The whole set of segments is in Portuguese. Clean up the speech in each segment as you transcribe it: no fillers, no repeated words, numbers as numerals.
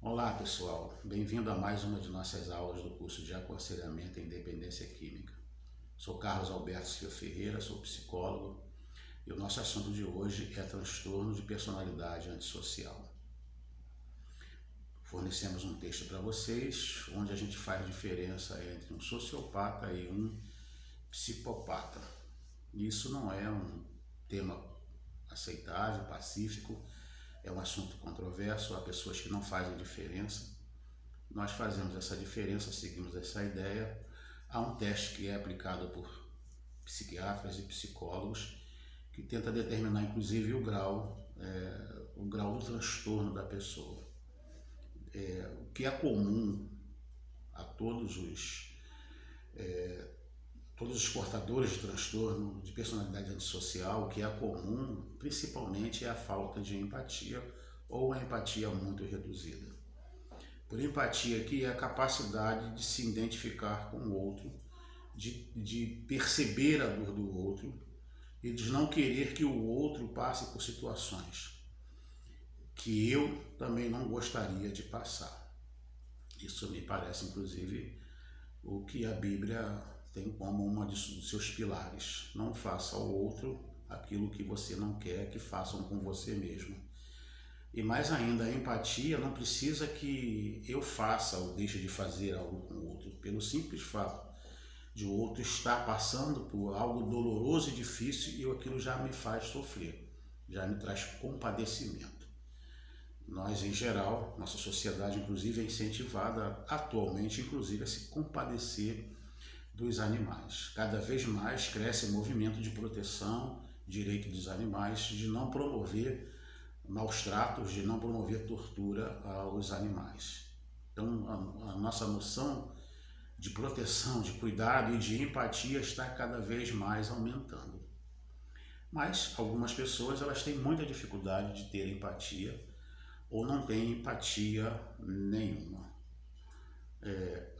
Olá pessoal, bem-vindo a mais uma de nossas aulas do curso de Aconselhamento em Dependência Química. Sou Carlos Alberto Silva Ferreira, sou psicólogo e o nosso assunto de hoje é transtorno de personalidade antissocial. Fornecemos um texto para vocês onde a gente faz a diferença entre um sociopata e um psicopata. Isso não é um tema aceitável, pacífico. É um assunto controverso, há pessoas que não fazem diferença. Nós fazemos essa diferença, seguimos essa ideia. Há um teste que é aplicado por psiquiatras e psicólogos que tenta determinar inclusive o grau do transtorno da pessoa. O que é comum a todos os portadores de transtorno de personalidade antissocial, o que é comum principalmente é a falta de empatia ou a empatia muito reduzida. Por empatia aqui é a capacidade de se identificar com o outro, de perceber a dor do outro e de não querer que o outro passe por situações que eu também não gostaria de passar. Isso me parece inclusive o que a Bíblia tem como uma de seus pilares. Não faça ao outro aquilo que você não quer que façam com você mesmo. E mais ainda, a empatia não precisa que eu faça ou deixe de fazer algo com o outro. Pelo simples fato de o outro estar passando por algo doloroso e difícil e aquilo já me faz sofrer, já me traz compadecimento. Nós, em geral, nossa sociedade inclusive é incentivada atualmente inclusive a se compadecer dos animais. Cada vez mais cresce o movimento de proteção, direito dos animais, de não promover maus tratos, de não promover tortura aos animais. Então, a nossa noção de proteção, de cuidado e de empatia está cada vez mais aumentando. Mas algumas pessoas elas têm muita dificuldade de ter empatia ou não têm empatia nenhuma.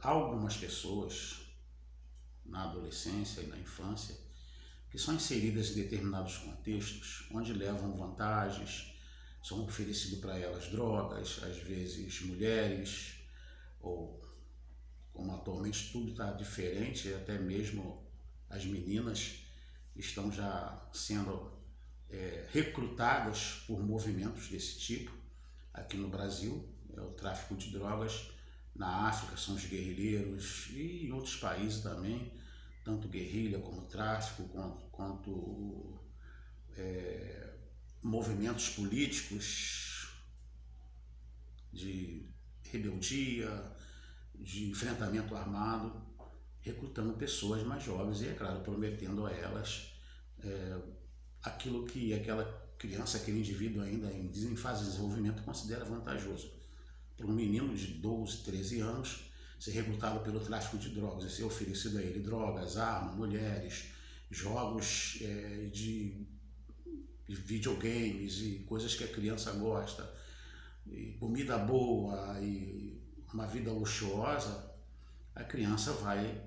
Há algumas pessoas na adolescência e na infância que são inseridas em determinados contextos onde levam vantagens, são oferecidas para elas drogas, às vezes mulheres, ou como atualmente tudo está diferente, até mesmo as meninas estão já sendo recrutadas por movimentos desse tipo. Aqui no Brasil é o tráfico de drogas, na África são os guerrilheiros e em outros países também, tanto guerrilha como tráfico, quanto movimentos políticos de rebeldia, de enfrentamento armado, recrutando pessoas mais jovens e, é claro, prometendo a elas aquilo que aquela criança, aquele indivíduo ainda em fase de desenvolvimento considera vantajoso. Para um menino de 12, 13 anos, ser recrutado pelo tráfico de drogas e ser oferecido a ele drogas, armas, mulheres, jogos de videogames e coisas que a criança gosta, e comida boa e uma vida luxuosa, a criança vai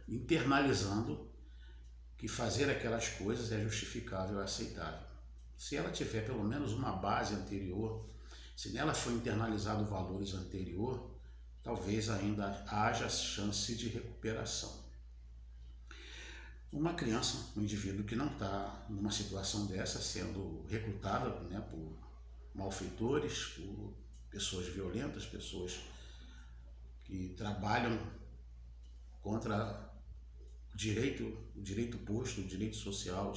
internalizando que fazer aquelas coisas é justificável e aceitável. Se ela tiver pelo menos uma base anterior, se nela for internalizado valores anterior, talvez ainda haja chance de recuperação. Uma criança, um indivíduo que não está numa situação dessa, sendo recrutada por malfeitores, por pessoas violentas, pessoas que trabalham contra o direito posto, o direito social,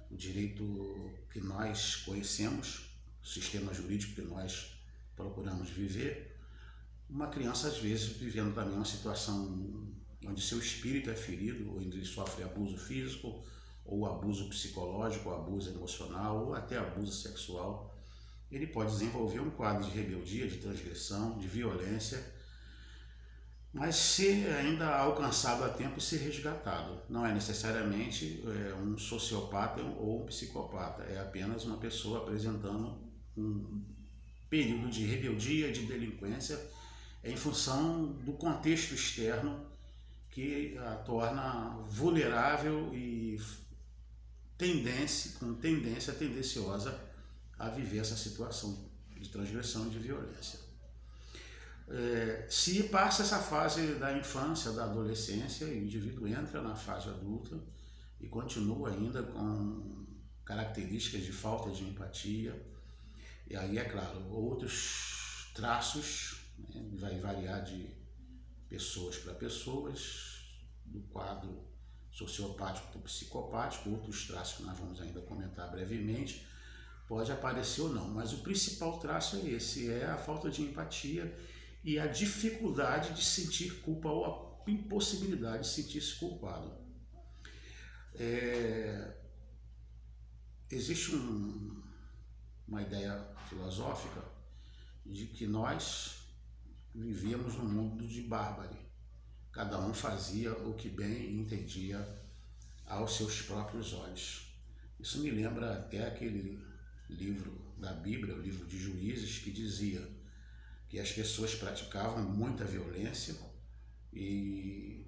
o direito que nós conhecemos, o sistema jurídico que nós procuramos viver. Uma criança, às vezes, vivendo também uma situação onde seu espírito é ferido, onde ele sofre abuso físico, ou abuso psicológico, ou abuso emocional, ou até abuso sexual, ele pode desenvolver um quadro de rebeldia, de transgressão, de violência, mas ser ainda alcançado a tempo e ser resgatado. Não é necessariamente um sociopata ou um psicopata, é apenas uma pessoa apresentando um período de rebeldia, de delinquência, em função do contexto externo que a torna vulnerável e tendenciosa a viver essa situação de transgressão e de violência. Se passa essa fase da infância, da adolescência, e o indivíduo entra na fase adulta e continua ainda com características de falta de empatia, e aí, é claro, outros traços, né, vai variar de pessoas para pessoas, do quadro sociopático para o psicopático, outros traços que nós vamos ainda comentar brevemente, pode aparecer ou não, mas o principal traço é esse, é a falta de empatia e a dificuldade de sentir culpa ou a impossibilidade de sentir-se culpado. Existe uma ideia filosófica de que nós vivíamos num mundo de bárbaro. Cada um fazia o que bem entendia aos seus próprios olhos. Isso me lembra até aquele livro da Bíblia, o livro de Juízes, que dizia que as pessoas praticavam muita violência e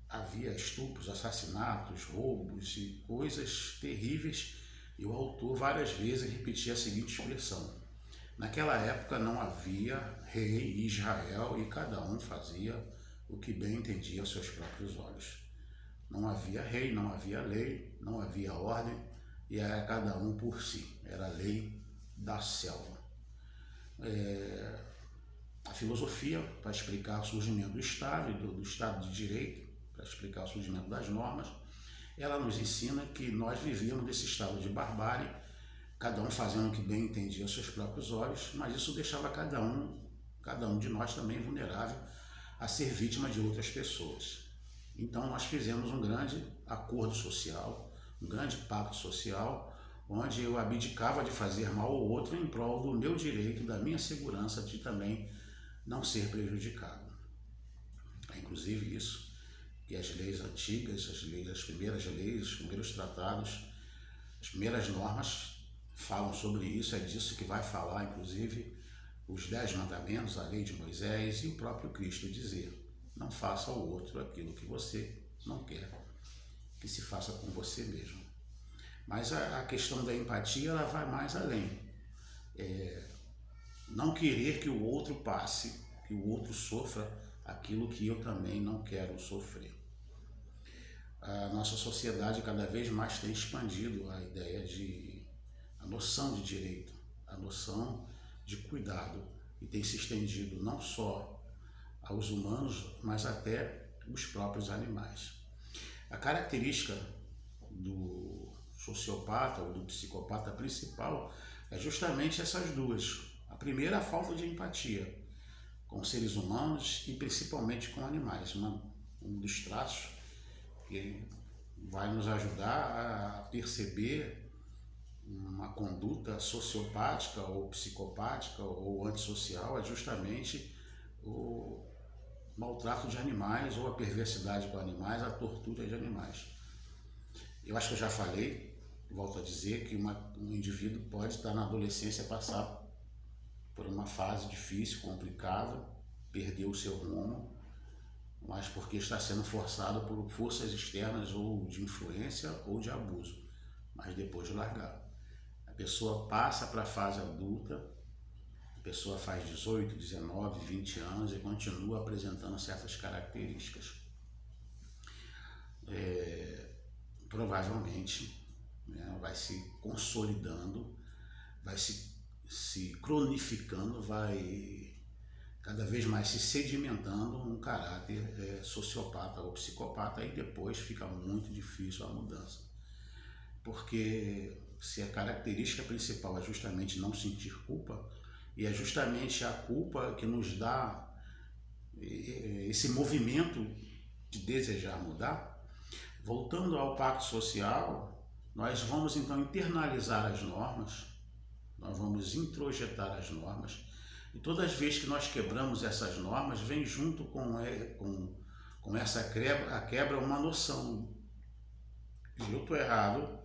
havia estupros, assassinatos, roubos e coisas terríveis, e o autor várias vezes repetia a seguinte expressão: naquela época não havia rei em Israel e cada um fazia o que bem entendia aos seus próprios olhos. Não havia rei, não havia lei, não havia ordem, e era cada um por si, era a lei da selva. A filosofia, para explicar o surgimento do Estado e do Estado de Direito, para explicar o surgimento das normas, ela nos ensina que nós vivíamos nesse estado de barbárie, cada um fazendo o que bem entendia aos seus próprios olhos, mas isso deixava cada um de nós também vulnerável a ser vítima de outras pessoas. Então nós fizemos um grande acordo social, um grande pacto social, onde eu abdicava de fazer mal ao outro em prol do meu direito, da minha segurança de também não ser prejudicado. É inclusive isso que as leis antigas, as primeiras leis, os primeiros tratados, as primeiras normas falam sobre isso, é disso que vai falar, inclusive, os 10 mandamentos, a lei de Moisés e o próprio Cristo dizer: não faça ao outro aquilo que você não quer que se faça com você mesmo. Mas a questão da empatia, ela vai mais além. Não querer que o outro passe, que o outro sofra aquilo que eu também não quero sofrer. A nossa sociedade cada vez mais tem expandido a ideia a noção de direito, a noção de cuidado, e tem se estendido não só aos humanos, mas até os próprios animais. A característica do sociopata ou do psicopata principal é justamente essas duas. A primeira, a falta de empatia com seres humanos e principalmente com animais. Um dos traços que vai nos ajudar a perceber uma conduta sociopática ou psicopática ou antissocial é justamente o maltrato de animais ou a perversidade com animais, a tortura de animais. Eu acho que eu já falei, volto a dizer, que um indivíduo pode estar na adolescência, passar por uma fase difícil, complicada, perder o seu rumo, mas porque está sendo forçado por forças externas ou de influência ou de abuso, mas depois de largar. A pessoa passa para a fase adulta, a pessoa faz 18, 19, 20 anos e continua apresentando certas características. Provavelmente, né, vai se consolidando, vai se cronificando, vai cada vez mais se sedimentando um caráter sociopata ou psicopata, e depois fica muito difícil a mudança. Porque se a característica principal é justamente não sentir culpa, e é justamente a culpa que nos dá esse movimento de desejar mudar, voltando ao pacto social, nós vamos então internalizar as normas, nós vamos introjetar as normas, e todas as vezes que nós quebramos essas normas, vem junto com essa quebra uma noção de eu estou errado,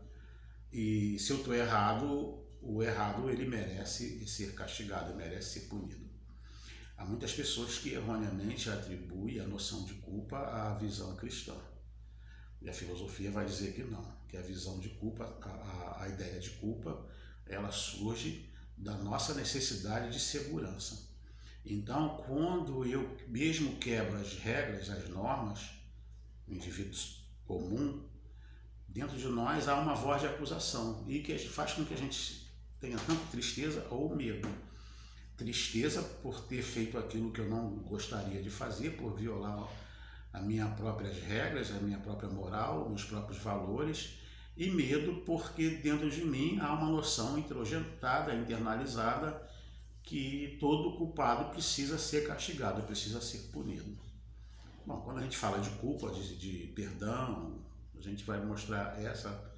e se eu estou errado, o errado ele merece ser castigado, merece ser punido. Há muitas pessoas que erroneamente atribuem a noção de culpa à visão cristã. E a filosofia vai dizer que não, que a visão de culpa, a ideia de culpa, ela surge da nossa necessidade de segurança. Então, quando eu mesmo quebro as regras, as normas, o indivíduo comum, dentro de nós há uma voz de acusação e que faz com que a gente tenha tanto tristeza ou medo. Tristeza por ter feito aquilo que eu não gostaria de fazer, por violar as minhas próprias regras, a minha própria moral, meus próprios valores, e medo porque dentro de mim há uma noção introjetada, internalizada, que todo culpado precisa ser castigado, precisa ser punido. Bom, quando a gente fala de culpa, de perdão, a gente vai mostrar essa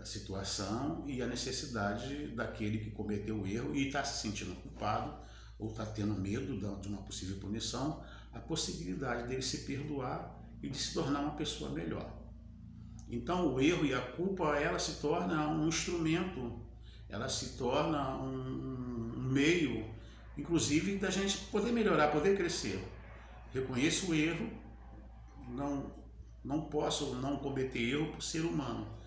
situação e a necessidade daquele que cometeu o erro e está se sentindo culpado ou está tendo medo de uma possível punição, a possibilidade dele se perdoar e de se tornar uma pessoa melhor. Então o erro e a culpa, ela se torna um instrumento, ela se torna um meio, inclusive, da gente poder melhorar, poder crescer. Reconheço o erro, não posso não cometer erro por ser humano.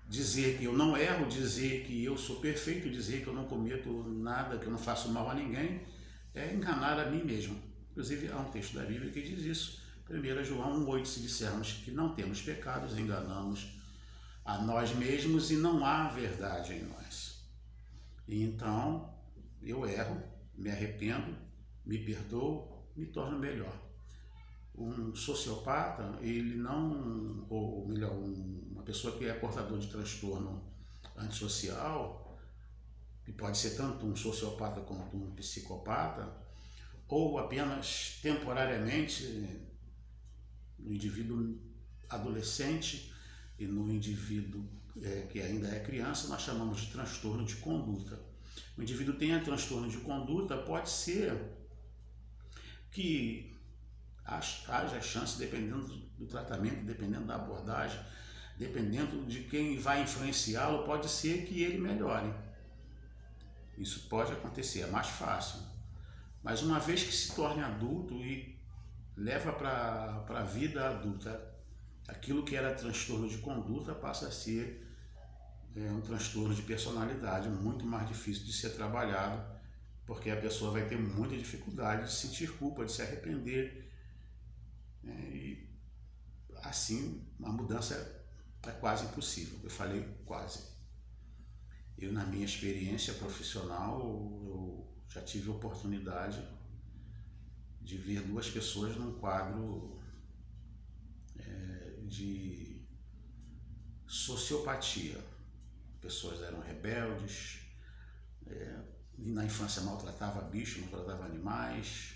Dizer que eu não erro, dizer que eu sou perfeito, dizer que eu não cometo nada, que eu não faço mal a ninguém, é enganar a mim mesmo. Inclusive, há um texto da Bíblia que diz isso. 1 João 1,8, se dissermos que não temos pecados, enganamos a nós mesmos e não há verdade em nós. E então, eu erro, me arrependo, me perdoo, me torno melhor. Um sociopata, ele não, ou melhor, uma pessoa que é portador de transtorno antissocial, que pode ser tanto um sociopata quanto um psicopata, ou apenas temporariamente no indivíduo adolescente e no indivíduo que ainda é criança, nós chamamos de transtorno de conduta. O indivíduo tem transtorno de conduta, pode ser que haja chance, dependendo do tratamento, dependendo da abordagem, dependendo de quem vai influenciá-lo, pode ser que ele melhore. Isso pode acontecer, é mais fácil. Mas uma vez que se torne adulto e leva para a vida adulta, aquilo que era transtorno de conduta passa a ser um transtorno de personalidade muito mais difícil de ser trabalhado, porque a pessoa vai ter muita dificuldade de sentir culpa, de se arrepender. E assim, a mudança é quase impossível. Eu falei quase. Eu, na minha experiência profissional, eu já tive a oportunidade de ver duas pessoas num quadro de sociopatia. Pessoas eram rebeldes, na infância maltratavam bichos, maltratavam animais,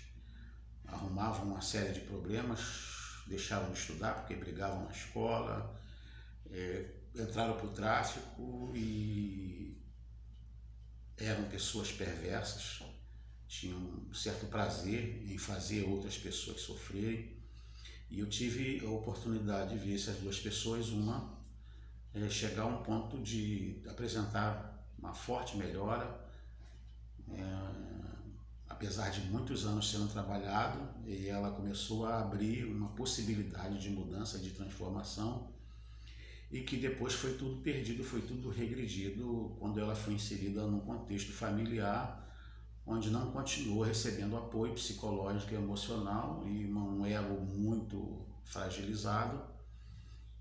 arrumavam uma série de problemas, deixavam de estudar porque brigavam na escola, entraram para o tráfico e eram pessoas perversas, tinham um certo prazer em fazer outras pessoas sofrerem. E eu tive a oportunidade de ver essas duas pessoas, uma chegar a um ponto de apresentar uma forte melhora, apesar de muitos anos sendo trabalhado, e ela começou a abrir uma possibilidade de mudança, de transformação, e que depois foi tudo perdido, foi tudo regredido quando ela foi inserida num contexto familiar, onde não continuou recebendo apoio psicológico e emocional e um ego muito fragilizado.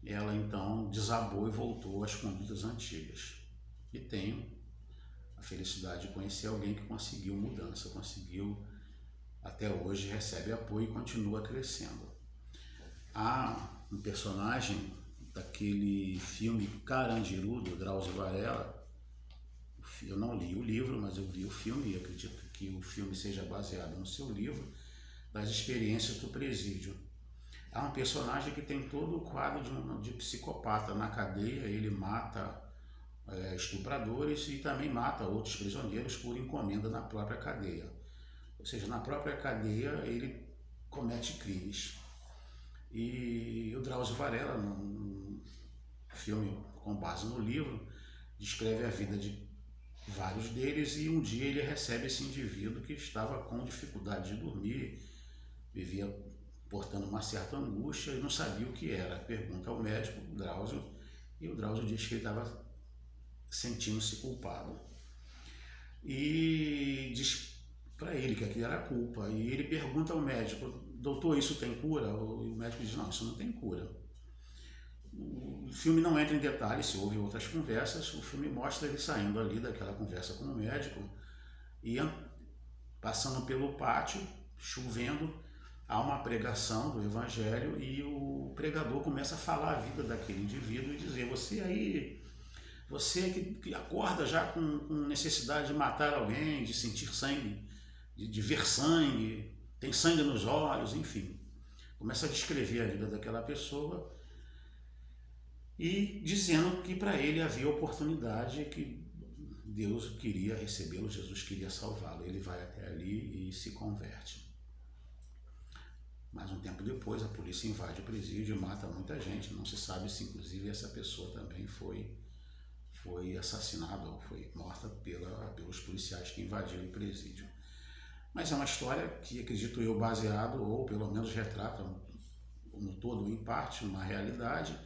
Ela então desabou e voltou às condutas antigas. E tenho a felicidade de conhecer alguém que conseguiu mudança, conseguiu, até hoje recebe apoio e continua crescendo. Há um personagem daquele filme Carandiru, do Drauzio Varela. Eu não li o livro, mas eu vi o filme e acredito que o filme seja baseado no seu livro, das experiências do presídio. Há um personagem que tem todo o quadro de psicopata na cadeia, ele mata estupradores e também mata outros prisioneiros por encomenda na própria cadeia. Ou seja, na própria cadeia ele comete crimes. E o Drauzio Varela, num filme com base no livro, descreve a vida de vários deles e um dia ele recebe esse indivíduo que estava com dificuldade de dormir, vivia portando uma certa angústia e não sabia o que era. Pergunta ao médico, Drauzio, e o Drauzio diz que ele estava sentindo-se culpado. e diz para ele que aquilo era culpa. E ele pergunta ao médico: doutor, isso tem cura? O médico diz: não, isso não tem cura. O filme não entra em detalhes se houve outras conversas, o filme mostra ele saindo ali daquela conversa com o médico e passando pelo pátio, chovendo, há uma pregação do evangelho e o pregador começa a falar a vida daquele indivíduo e dizer: você que acorda já com necessidade de matar alguém, de sentir sangue, de ver sangue, tem sangue nos olhos, enfim. Começa a descrever a vida daquela pessoa e dizendo que para ele havia oportunidade, que Deus queria recebê-lo, Jesus queria salvá-lo. Ele vai até ali e se converte. Mas um tempo depois a polícia invade o presídio e mata muita gente. Não se sabe se inclusive essa pessoa também foi assassinada ou foi morta pelos policiais que invadiram o presídio. Mas é uma história que, acredito eu, baseado, ou pelo menos retrata no todo, em parte, uma realidade,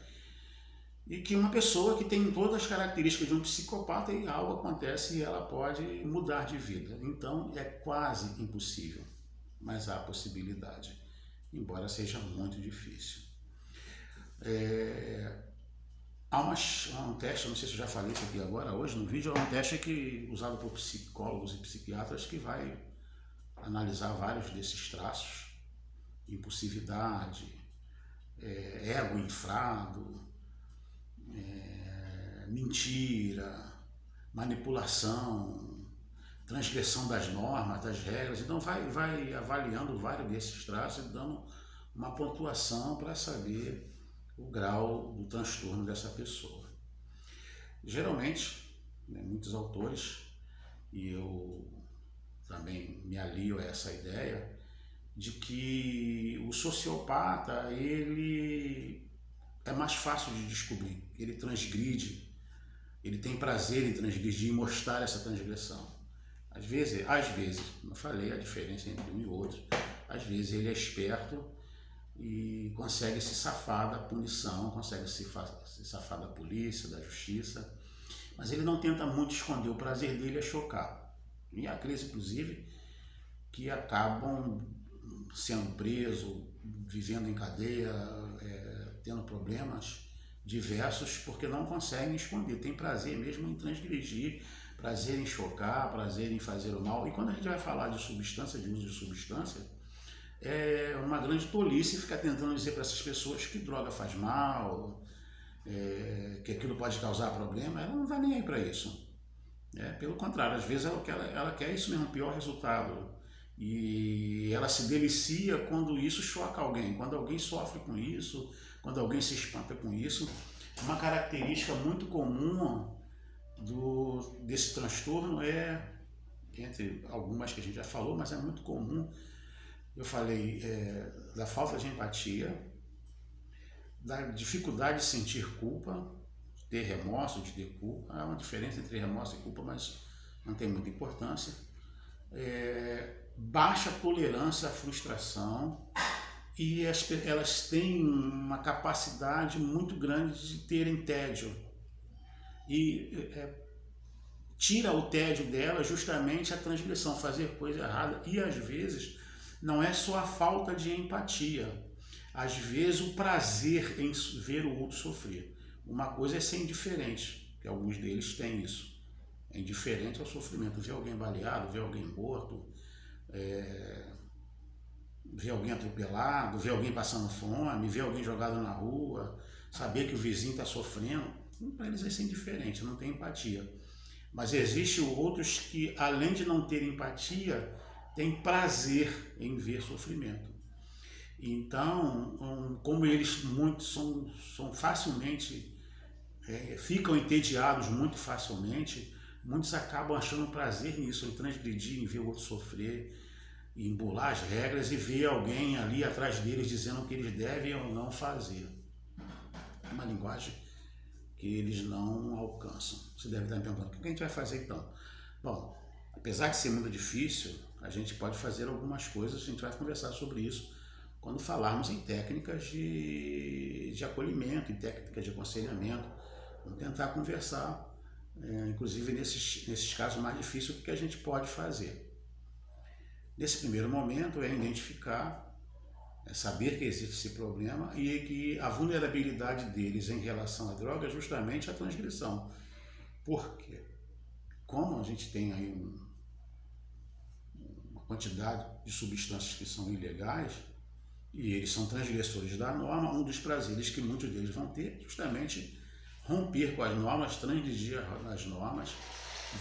e que uma pessoa que tem todas as características de um psicopata e algo acontece e ela pode mudar de vida. Então é quase impossível, mas há possibilidade, embora seja muito difícil. Há um teste, não sei se eu já falei isso aqui agora, hoje no vídeo, é um teste usado por psicólogos e psiquiatras que vai analisar vários desses traços: impulsividade, ego inflado, mentira, manipulação, transgressão das normas, das regras. Então vai avaliando vários desses traços e dando uma pontuação para saber o grau do transtorno dessa pessoa. Geralmente, muitos autores, e eu também me alio a essa ideia, de que o sociopata ele é mais fácil de descobrir, ele transgride, ele tem prazer em transgredir e mostrar essa transgressão. Às vezes, não falei a diferença entre um e outro, às vezes ele é esperto e consegue se safar da punição, consegue se safar da polícia, da justiça, mas ele não tenta muito esconder. O prazer dele é chocar. E há aqueles, inclusive, que acabam sendo presos, vivendo em cadeia, tendo problemas diversos, porque não conseguem esconder. Tem prazer mesmo em transgredir, prazer em chocar, prazer em fazer o mal. E quando a gente vai falar de substância, de uso de substância, é uma grande tolice ficar tentando dizer para essas pessoas que droga faz mal, que aquilo pode causar problema. Ela não vai nem aí para isso. Pelo contrário, às vezes ela quer isso mesmo, pior resultado. E ela se delicia quando isso choca alguém, quando alguém sofre com isso, quando alguém se espanta com isso. Uma característica muito comum desse transtorno entre algumas que a gente já falou, mas é muito comum, eu falei, da falta de empatia, da dificuldade de sentir culpa, de ter remorso, de ter culpa. Há uma diferença entre remorso e culpa, mas não tem muita importância. Baixa tolerância à frustração, e elas têm uma capacidade muito grande de terem tédio. E tira o tédio dela justamente a transgressão, fazer coisa errada. E às vezes não é só a falta de empatia, às vezes o prazer em ver o outro sofrer. Uma coisa é ser indiferente, que alguns deles têm isso. É indiferente ao sofrimento. Ver alguém baleado, ver alguém morto, ver alguém atropelado, ver alguém passando fome, ver alguém jogado na rua, saber que o vizinho está sofrendo. Para eles é ser indiferente, não tem empatia. Mas existem outros que, além de não ter empatia, têm prazer em ver sofrimento. Então, como eles muitos são facilmente, ficam entediados muito facilmente, muitos acabam achando prazer nisso, em transgredir, em ver o outro sofrer, em burlar as regras e ver alguém ali atrás deles dizendo o que eles devem ou não fazer. É uma linguagem que eles não alcançam. Você deve estar me perguntando: o que a gente vai fazer então? Bom, apesar de ser muito difícil, a gente pode fazer algumas coisas, a gente vai conversar sobre isso quando falarmos em técnicas de acolhimento, em técnicas de aconselhamento. Vamos tentar conversar inclusive nesses casos mais difíceis, o que a gente pode fazer? Nesse primeiro momento é identificar, saber que existe esse problema e que a vulnerabilidade deles em relação à droga é justamente a transgressão. Por quê? Como a gente tem aí uma quantidade de substâncias que são ilegais e eles são transgressores da norma, um dos prazeres que muitos deles vão ter é justamente romper com as normas, transgredir as normas,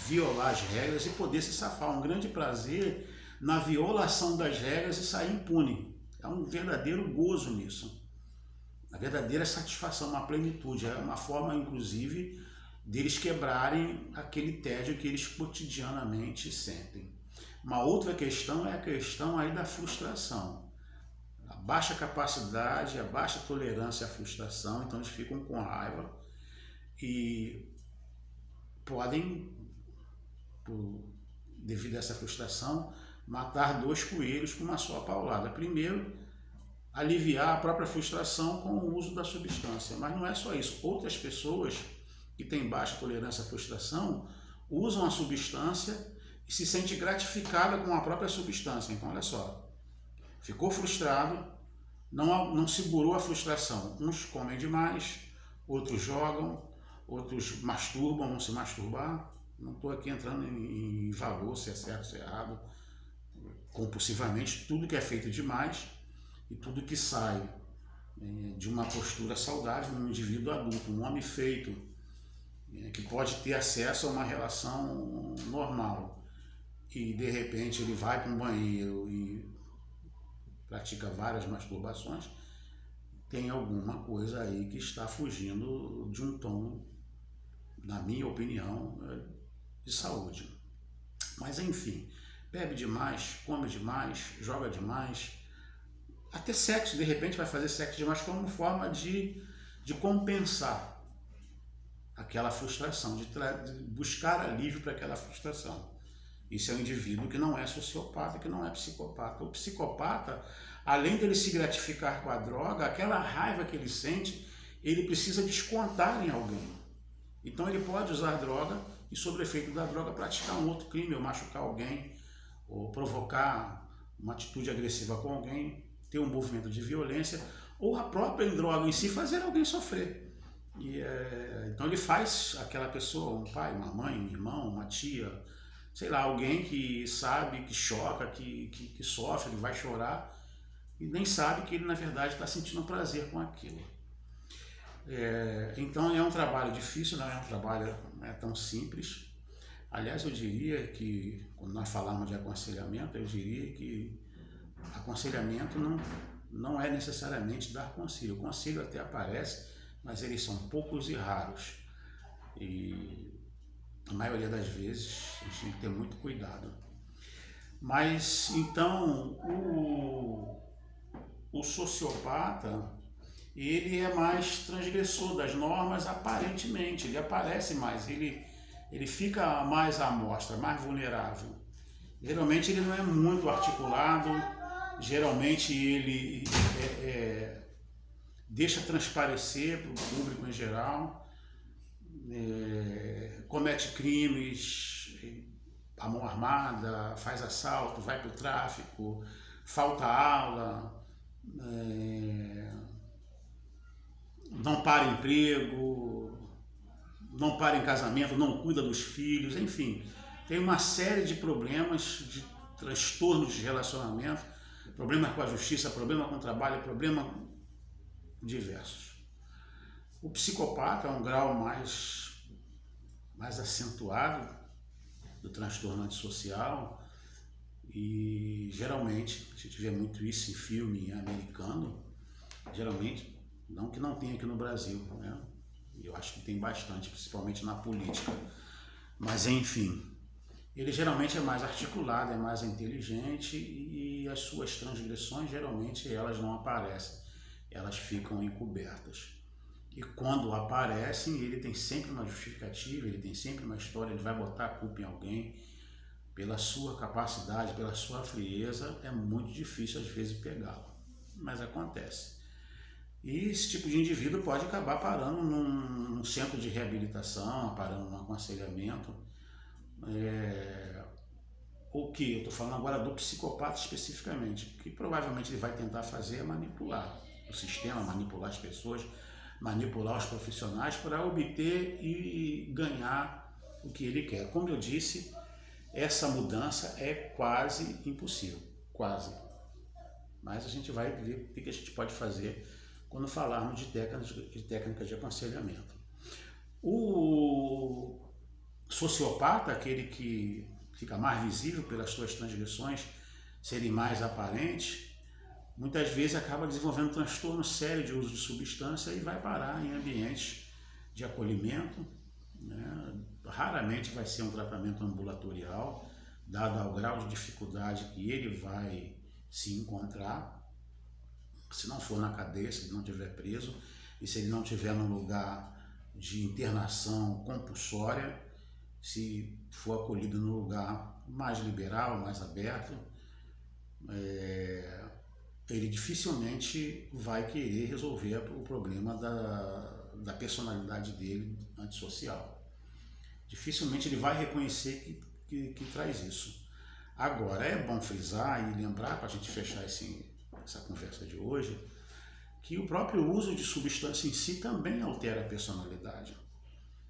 violar as regras e poder se safar. Um grande prazer na violação das regras e sair impune. É um verdadeiro gozo nisso. A verdadeira satisfação, uma plenitude. É uma forma, inclusive, deles quebrarem aquele tédio que eles cotidianamente sentem. Uma outra questão é a questão aí da frustração. A baixa capacidade, a baixa tolerância à frustração, então eles ficam com raiva e podem, devido a essa frustração, matar 2 coelhos com uma só paulada. Primeiro, aliviar a própria frustração com o uso da substância. Mas não é só isso. Outras pessoas que têm baixa tolerância à frustração usam a substância e se sente gratificada com a própria substância. Então, olha só. Ficou frustrado, não segurou a frustração. Uns comem demais, outros jogam, outros masturbam, vão se masturbar. Não estou aqui entrando em valor, se é certo, se é errado. Compulsivamente, tudo que é feito demais e tudo que sai de uma postura saudável, um indivíduo adulto, um homem feito, que pode ter acesso a uma relação normal e de repente ele vai para um banheiro e pratica várias masturbações, tem alguma coisa aí que está fugindo de um tom, na minha opinião, de saúde. Mas enfim, bebe demais, come demais, joga demais, até sexo, de repente vai fazer sexo demais como forma de compensar aquela frustração, de buscar alívio para aquela frustração. Isso é um indivíduo que não é sociopata, que não é psicopata. O psicopata, além dele se gratificar com a droga, aquela raiva que ele sente, ele precisa descontar em alguém. Então ele pode usar droga e, sob o efeito da droga, praticar um outro crime, ou machucar alguém, ou provocar uma atitude agressiva com alguém, ter um movimento de violência, ou a própria droga em si fazer alguém sofrer. Então ele faz aquela pessoa, um pai, uma mãe, um irmão, uma tia, sei lá, alguém que sabe, que choca, que sofre, que vai chorar, e nem sabe que ele na verdade está sentindo prazer com aquilo. Então é um trabalho difícil, não é um trabalho tão simples. Aliás, eu diria que, quando nós falamos de aconselhamento, eu diria que aconselhamento não é necessariamente dar conselho. O conselho até aparece, mas eles são poucos e raros. E a maioria das vezes a gente tem que ter muito cuidado. Mas, então, o sociopata, ele é mais transgressor das normas aparentemente, ele aparece mais, ele fica mais à mostra, mais vulnerável. Geralmente ele não é muito articulado, geralmente ele deixa transparecer para o público em geral, comete crimes, a mão armada, faz assalto, vai para o tráfico, falta aula, não para emprego, não para em casamento, não cuida dos filhos, enfim. Tem uma série de problemas, de transtornos de relacionamento, problemas com a justiça, problema com o trabalho, problemas diversos. O psicopata é um grau mais acentuado do transtorno antissocial e geralmente, a gente vê muito isso em filme americano, geralmente, não que não tenha aqui no Brasil, né? Eu acho que tem bastante, principalmente na política, mas enfim, ele geralmente é mais articulado, é mais inteligente e as suas transgressões geralmente elas não aparecem, elas ficam encobertas. E quando aparecem, ele tem sempre uma justificativa, ele tem sempre uma história, ele vai botar a culpa em alguém. Pela sua capacidade, pela sua frieza, é muito difícil às vezes pegá-lo, mas acontece. E esse tipo de indivíduo pode acabar parando num centro de reabilitação, parando num aconselhamento. O que eu estou falando agora do psicopata especificamente, o que provavelmente ele vai tentar fazer é manipular o sistema, manipular as pessoas, manipular os profissionais para obter e ganhar o que ele quer. Como eu disse, essa mudança é quase impossível, quase. Mas a gente vai ver o que a gente pode fazer quando falarmos de técnicas de aconselhamento. O sociopata, aquele que fica mais visível pelas suas transgressões serem mais aparentes, muitas vezes acaba desenvolvendo transtorno sério de uso de substância e vai parar em ambientes de acolhimento, né? Raramente vai ser um tratamento ambulatorial, dado ao grau de dificuldade que ele vai se encontrar, se não for na cadeia, se ele não estiver preso, e se ele não estiver num lugar de internação compulsória, se for acolhido num lugar mais liberal, mais aberto, ele dificilmente vai querer resolver o problema da personalidade dele antissocial. Dificilmente ele vai reconhecer que traz isso. Agora, é bom frisar e lembrar, para a gente fechar essa conversa de hoje, que o próprio uso de substância em si também altera a personalidade.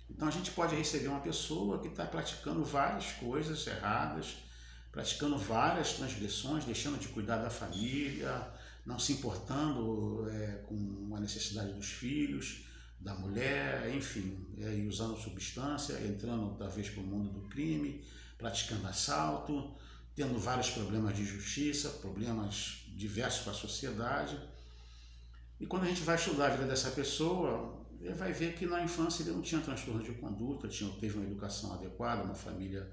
Então a gente pode receber uma pessoa que está praticando várias coisas erradas, praticando várias transgressões, deixando de cuidar da família, não se importando com a necessidade dos filhos, da mulher, enfim, e usando substância, entrando talvez para o mundo do crime, praticando assalto, tendo vários problemas de justiça, problemas diversos para a sociedade. E quando a gente vai estudar a vida dessa pessoa, ele vai ver que na infância ele não tinha transtorno de conduta, teve uma educação adequada, uma família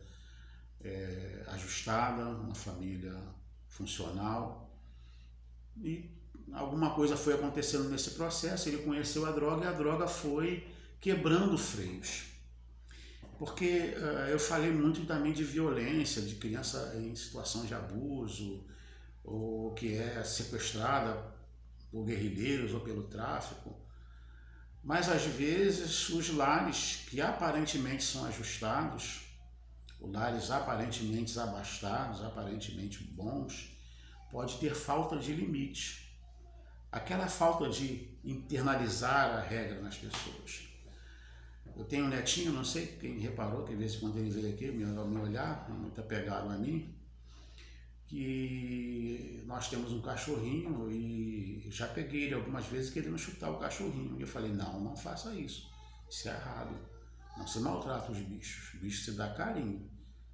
ajustada, uma família funcional. E alguma coisa foi acontecendo nesse processo, ele conheceu a droga e a droga foi quebrando freios. Porque eu falei muito também de violência, de criança em situação de abuso, ou que é sequestrada por guerrilheiros ou pelo tráfico. Mas às vezes os lares que aparentemente são ajustados, os lares aparentemente abastados, aparentemente bons, pode ter falta de limite. Aquela falta de internalizar a regra nas pessoas. Eu tenho um netinho, não sei quem reparou, que de vez em quando ele veio aqui me olhar, muito apegado a mim, que nós temos um cachorrinho e já peguei ele algumas vezes querendo chutar o cachorrinho. E eu falei, não faça isso, isso é errado. Não se maltrata os bichos, o bicho se dá carinho.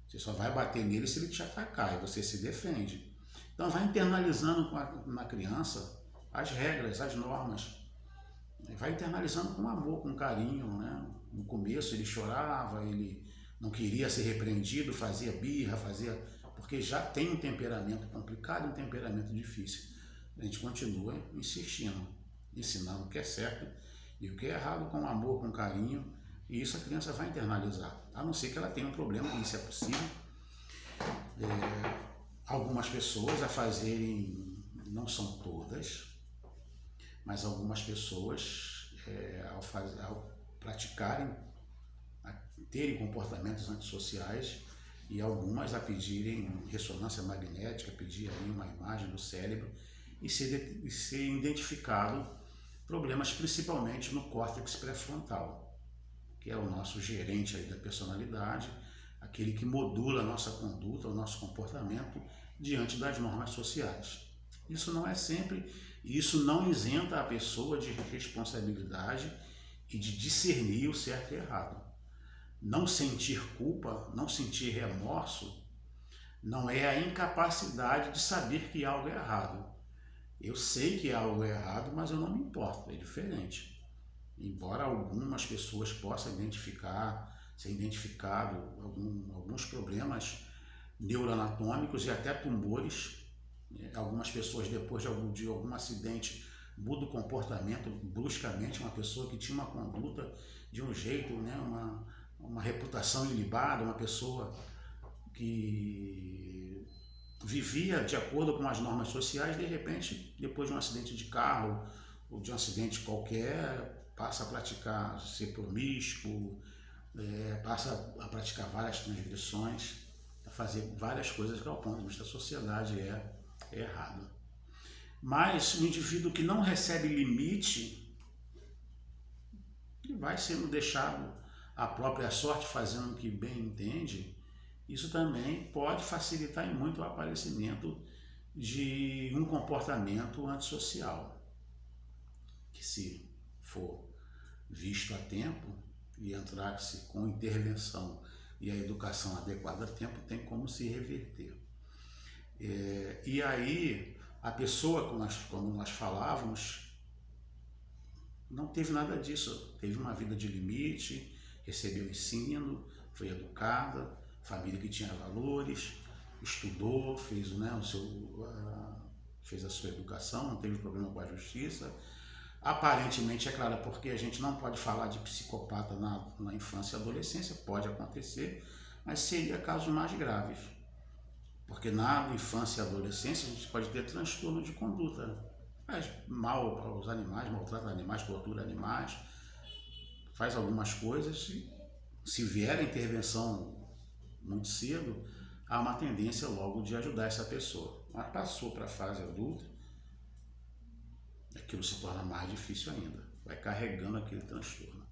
Você só vai bater nele se ele te atacar e você se defende. Então vai internalizando na criança as regras, as normas. Vai internalizando com amor, com carinho, né? No começo ele chorava, ele não queria ser repreendido, fazia birra, porque já tem um temperamento complicado, um temperamento difícil. A gente continua insistindo, ensinando o que é certo e o que é errado com amor, com carinho, e isso a criança vai internalizar, a não ser que ela tenha um problema, isso é possível. Algumas pessoas a fazerem, não são todas, mas algumas pessoas ao praticarem, a terem comportamentos antissociais, e algumas a pedirem ressonância magnética, pedir aí uma imagem do cérebro e ser identificado problemas principalmente no córtex pré-frontal, que é o nosso gerente aí da personalidade, aquele que modula a nossa conduta, o nosso comportamento diante das normas sociais. Isso não é sempre, isso não isenta a pessoa de responsabilidade e de discernir o certo e errado. Não sentir culpa, não sentir remorso, não é a incapacidade de saber que algo é errado. Eu sei que algo é errado, mas eu não me importo, é diferente. Embora algumas pessoas possam ser identificado alguns problemas neuroanatômicos e até tumores. Algumas pessoas, depois de algum acidente, mudam o comportamento bruscamente. Uma pessoa que tinha uma conduta de um jeito, né, uma reputação ilibada, uma pessoa que vivia de acordo com as normas sociais, de repente, depois de um acidente de carro ou de um acidente qualquer, passa a praticar, ser promíscuo, passa a praticar várias transgressões, a fazer várias coisas que, ao ponto de vista da sociedade, é errado. Mas o indivíduo que não recebe limite, que vai sendo deixado à própria sorte, fazendo o que bem entende, isso também pode facilitar em muito o aparecimento de um comportamento antissocial, que, se for visto a tempo e entrar-se com intervenção e a educação adequada a tempo, tem como se reverter. E aí a pessoa, como nós falávamos, não teve nada disso, teve uma vida de limite, recebeu ensino, foi educada, família que tinha valores, estudou, fez, fez a sua educação, não teve problema com a justiça. Aparentemente, é claro, porque a gente não pode falar de psicopata na infância e adolescência, pode acontecer, mas seria casos mais graves. Porque na infância e adolescência a gente pode ter transtorno de conduta, faz mal para os animais, maltrata animais, tortura animais, faz algumas coisas e, se vier a intervenção muito cedo, há uma tendência logo de ajudar essa pessoa. Mas passou para a fase adulta, aquilo se torna mais difícil ainda, vai carregando aquele transtorno.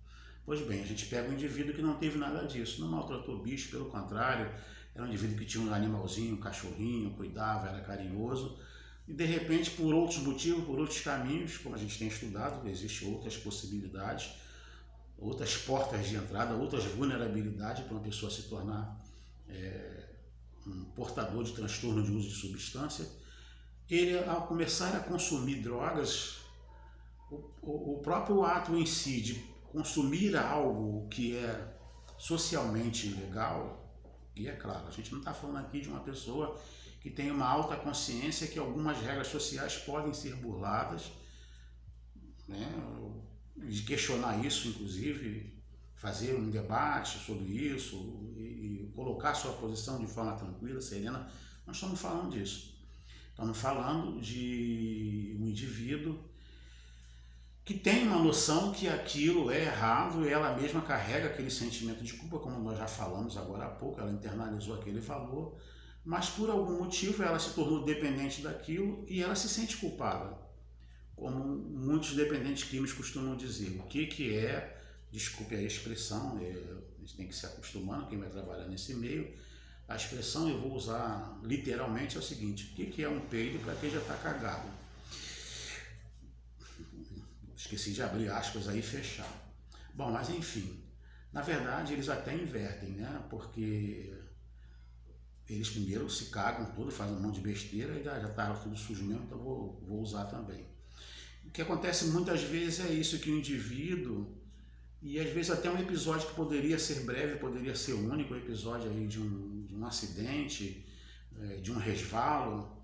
Pois bem, a gente pega um indivíduo que não teve nada disso, não maltratou bicho, pelo contrário, era um indivíduo que tinha um animalzinho, um cachorrinho, cuidava, era carinhoso, e de repente, por outros motivos, por outros caminhos, como a gente tem estudado, existem outras possibilidades, outras portas de entrada, outras vulnerabilidades para uma pessoa se tornar um portador de transtorno de uso de substância. Ele, ao começar a consumir drogas, o próprio ato em si de consumir algo que é socialmente ilegal, e é claro, a gente não está falando aqui de uma pessoa que tem uma alta consciência que algumas regras sociais podem ser burladas, né? De questionar isso, inclusive, fazer um debate sobre isso e colocar sua posição de forma tranquila, serena. Nós estamos falando disso. Estamos falando de um indivíduo que tem uma noção que aquilo é errado e ela mesma carrega aquele sentimento de culpa, como nós já falamos agora há pouco, ela internalizou aquele valor, mas por algum motivo ela se tornou dependente daquilo e ela se sente culpada, como muitos dependentes químicos costumam dizer. O que é, desculpe a expressão, a gente tem que se acostumando, quem vai trabalhar nesse meio, a expressão, eu vou usar literalmente, é o seguinte: o que é um peido para quem já está cagado? Esqueci de abrir aspas aí e fechar. Bom, mas enfim, na verdade eles até invertem, né? Porque eles primeiro se cagam tudo, fazem um monte de besteira e já tá tudo sujo mesmo, então vou usar também. O que acontece muitas vezes é isso, que o indivíduo, e às vezes até um episódio que poderia ser breve, poderia ser único, um episódio aí de um acidente, de um resvalo,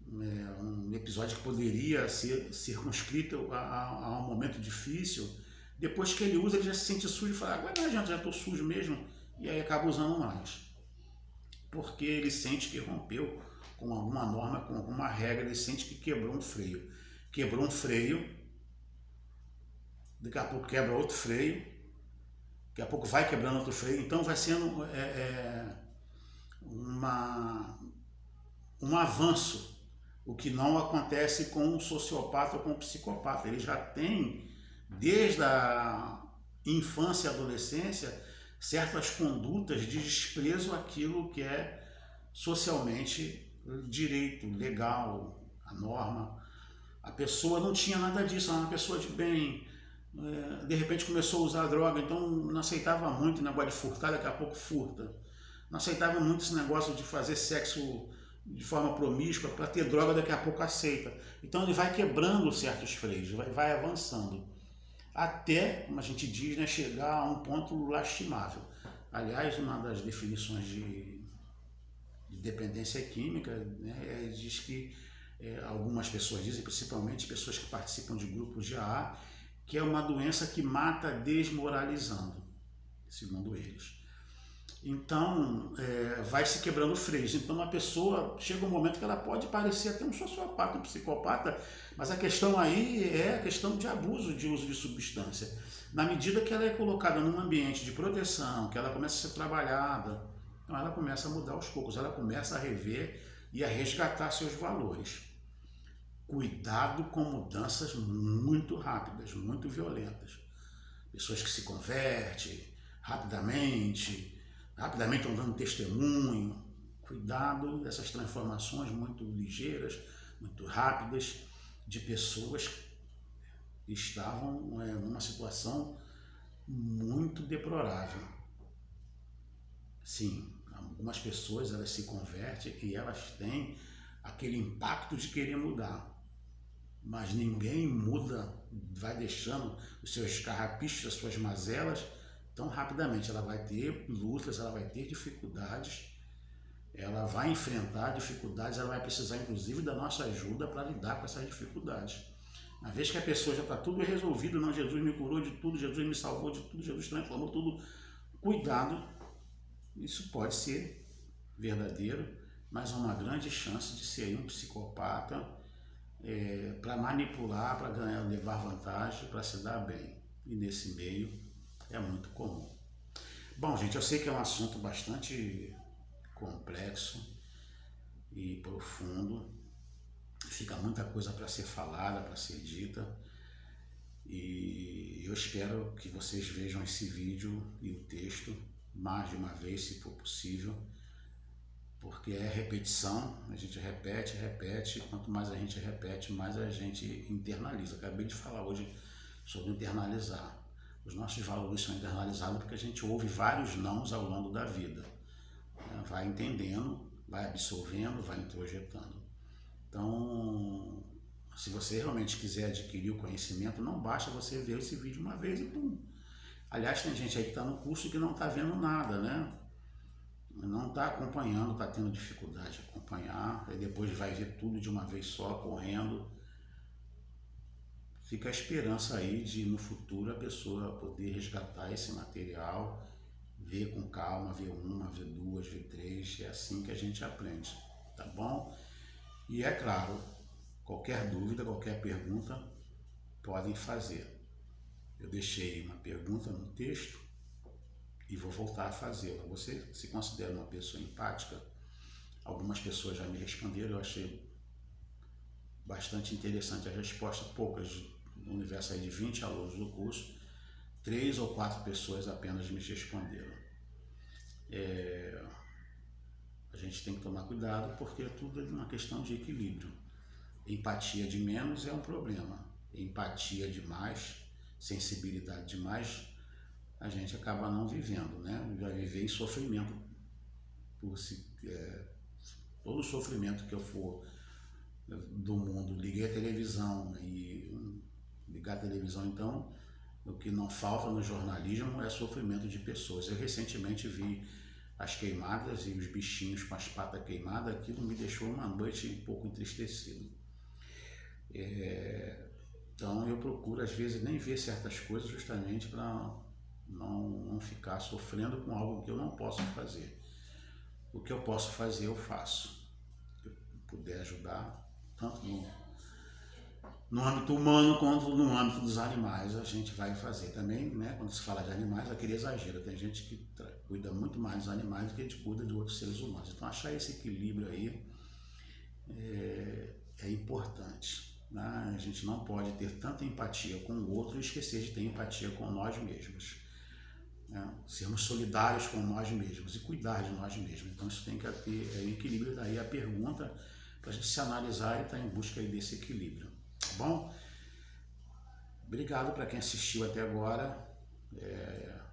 um episódio que poderia ser circunscrito a um momento difícil, depois que ele usa, ele já se sente sujo e fala: agora não adianta, já estou sujo mesmo, e aí acaba usando mais. Porque ele sente que rompeu com alguma norma, com alguma regra, ele sente que quebrou um freio. Quebrou um freio, daqui a pouco quebra outro freio, daqui a pouco vai quebrando outro freio, então vai sendo um avanço, o que não acontece com o sociopata ou com o psicopata. Ele já tem, desde a infância e adolescência, certas condutas de desprezo àquilo que é socialmente direito, legal, a norma. A pessoa não tinha nada disso, era uma pessoa de bem, de repente começou a usar droga, então não aceitava muito o negócio de furtar, daqui a pouco furta. Não aceitava muito esse negócio de fazer sexo de forma promíscua, para ter droga daqui a pouco aceita. Então ele vai quebrando certos freios, vai avançando, até, como a gente diz, né, chegar a um ponto lastimável. Aliás, uma das definições de dependência química, né, diz que algumas pessoas dizem, principalmente pessoas que participam de grupos de AA, que é uma doença que mata desmoralizando, segundo eles. Então, vai se quebrando freios. Então, a pessoa chega um momento que ela pode parecer até um sociopata, um psicopata, mas a questão aí é a questão de abuso de uso de substância. Na medida que ela é colocada num ambiente de proteção, que ela começa a ser trabalhada, então ela começa a mudar aos poucos, ela começa a rever e a resgatar seus valores. Cuidado com mudanças muito rápidas, muito violentas. Pessoas que se convertem rapidamente estão dando testemunho. Cuidado dessas transformações muito ligeiras, muito rápidas, de pessoas que estavam numa situação muito deplorável. Sim, algumas pessoas elas se convertem e elas têm aquele impacto de querer mudar. Mas ninguém muda, vai deixando os seus carrapichos, as suas mazelas tão rapidamente. Ela vai ter lutas, ela vai ter dificuldades, ela vai enfrentar dificuldades, ela vai precisar inclusive da nossa ajuda para lidar com essas dificuldades. Uma vez que a pessoa já está tudo resolvido, não, Jesus me curou de tudo, Jesus me salvou de tudo, Jesus transformou tudo, cuidado, isso pode ser verdadeiro, mas há uma grande chance de ser um psicopata, para manipular, para ganhar, levar vantagem, para se dar bem. E nesse meio é muito comum. Bom, gente, eu sei que é um assunto bastante complexo e profundo. Fica muita coisa para ser falada, para ser dita. E eu espero que vocês vejam esse vídeo e o texto mais de uma vez, se for possível, porque é repetição, a gente repete, quanto mais a gente repete, mais a gente internaliza. Acabei de falar hoje sobre internalizar. Os nossos valores são internalizados porque a gente ouve vários nãos ao longo da vida. Vai entendendo, vai absorvendo, vai introjetando. Então, se você realmente quiser adquirir o conhecimento, não basta você ver esse vídeo uma vez e pum. Aliás, tem gente aí que está no curso que não está vendo nada, né? Não está acompanhando, está tendo dificuldade de acompanhar, aí depois vai ver tudo de uma vez só, correndo. Fica a esperança aí de no futuro a pessoa poder resgatar esse material, ver com calma, ver uma, ver duas, ver três, é assim que a gente aprende, tá bom? E é claro, qualquer dúvida, qualquer pergunta, podem fazer. Eu deixei uma pergunta no texto, e vou voltar a fazê-la. Você se considera uma pessoa empática? Algumas pessoas já me responderam, eu achei bastante interessante a resposta. Poucas, no universo aí de 20 alunos do curso, 3 ou 4 pessoas apenas me responderam. A gente tem que tomar cuidado porque tudo é uma questão de equilíbrio. Empatia de menos é um problema. Empatia demais, sensibilidade demais, a gente acaba não vivendo, né? Vai viver em sofrimento. Todo o sofrimento que eu for do mundo, liguei a televisão e ligar a televisão, então, o que não falta no jornalismo é sofrimento de pessoas. Eu recentemente vi as queimadas e os bichinhos com as patas queimadas, aquilo me deixou uma noite um pouco entristecido. Então eu procuro às vezes nem ver certas coisas justamente para não ficar sofrendo com algo que eu não posso fazer. O que eu posso fazer, eu faço. Se eu puder ajudar, tanto no âmbito humano quanto no âmbito dos animais, a gente vai fazer também, né? Quando se fala de animais, aquele exagero. Tem gente que cuida muito mais dos animais do que a gente cuida de outros seres humanos. Então achar esse equilíbrio aí é importante. Né? A gente não pode ter tanta empatia com o outro e esquecer de ter empatia com nós mesmos. Sermos solidários com nós mesmos e cuidar de nós mesmos. Então isso tem que ter equilíbrio. Daí a pergunta para a gente se analisar e estar em busca aí desse equilíbrio, tá bom? Obrigado para quem assistiu até agora.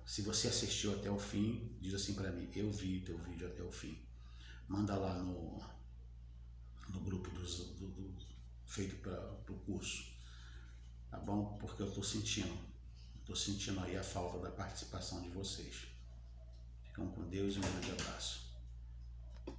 Se você assistiu até o fim, diz assim para mim: eu vi teu vídeo até o fim. Manda lá no grupo feito para o curso, tá bom? Porque eu estou sentindo aí a falta da participação de vocês. Ficam com Deus e um grande abraço.